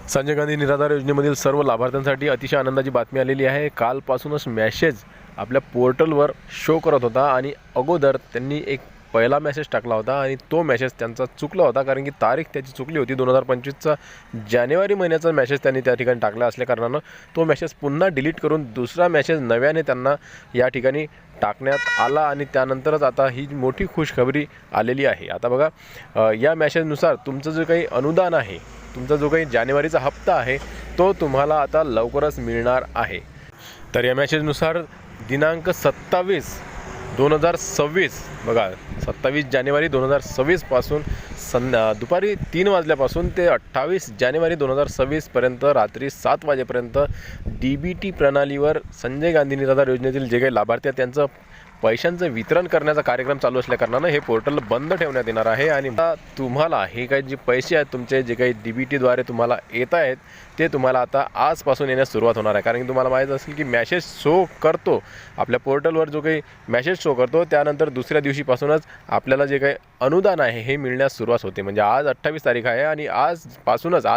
संजय गांधी निराधार योजनेमधील सर्व लाभार्थ्यांसाठी अतिशय आनंदाची बातमी आलेली आहे। कालपासूनच मेसेज आपल्या पोर्टलवर शो करत होता आणि अगोदर त्यांनी एक पहिला मेसेज टाकला होता आणि तो मेसेज त्यांचा चुकला होता, कारण की तारीख त्याची चुकली होती। 2025चा जानेवारी महिन्याचा मेसेज त्यांनी त्या ठिकाणी टाकला असल्याकारणानं तो मेसेज पुन्हा डिलीट करून दुसरा मेसेज नव्याने त्यांना या ठिकाणी टाकण्यात आला आणि त्यानंतरच आता ही मोठी खुशखबरी आलेली आहे। आता बघा, या मेसेजनुसार तुमचं जे काही अनुदान आहे, तुमचा जो काही जानेवारीचा हप्ता आहे तो तुम्हाला आता लवकरच मिळणार आहे। तर या मेसेजनुसार दिनांक 27/2026 बघा, 27 जानेवारी 2026 पासून दुपारी 3 वाजल्यापासून ते 28 जानेवारी 2026 पर्यंत रात्री 7 वाजेपर्यंत DBT प्रणालीवर संजय गांधी निराधार योजनेतील जे काही लाभार्थी आहेत त्यांचं पैशांचं वितरण करण्याचा कार्यक्रम चालू असल्याकारणानं हे पोर्टल बंद ठेवण्यात येणार आहे। आणि तुम्हाला हे काही जे पैसे आहेत तुमचे जे काही DBTद्वारे तुम्हाला येत आहेत ते तुम्हाला आता आजपासून येण्यास सुरुवात होणार आहे। कारण की तुम्हाला माहीत असेल की मेसेज शो करतो आपल्या पोर्टलवर, जो काही मेसेज शो करतो त्यानंतर दुसऱ्या दिवशीपासूनच आपल्याला जे काही अनुदान आहे हे मिळण्यास सुरुवात होते। म्हणजे आज 28 तारीख आहे आणि आज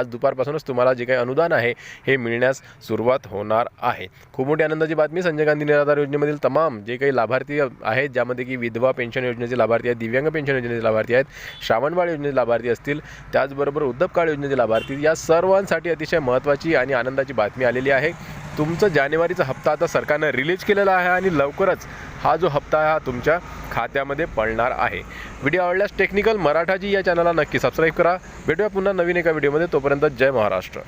दुपारपासूनच तुम्हाला जे काही अनुदान आहे हे मिळण्यास सुरुवात होणार आहे। खूप मोठी आनंदाची बातमी। संजय गांधी निराधार योजनेमधील तमाम जे काही लाभार्थी आहेत, ज्यामध्ये की विधवा पेन्शन योजनेचे लाभार्थी आहेत, दिव्यांग पेन्शन योजनेचे लाभार्थी आहेत, श्रावणबाळ योजनेचे लाभार्थी असतील, त्याचबरोबर वृद्धपकाळ योजनेचे लाभार्थी, या सर्वांसाठी अतिशय महत्त्वाची आणि आनंदाची बातमी आलेली आहे। तुमचा जानेवारीचा हप्ता आता सरकारने रिलीज केलेला आहे आणि लवकरच हा जो हप्ता आहे हा तुमच्या खात्यामध्ये पडणार आहे। व्हिडिओ आवडल्यास टेक्निकल मराठाजी या चॅनलला नक्की सबस्क्राईब करा। भेटूया पुन्हा नवीन एका व्हिडिओमध्ये, तोपर्यंत जय महाराष्ट्र।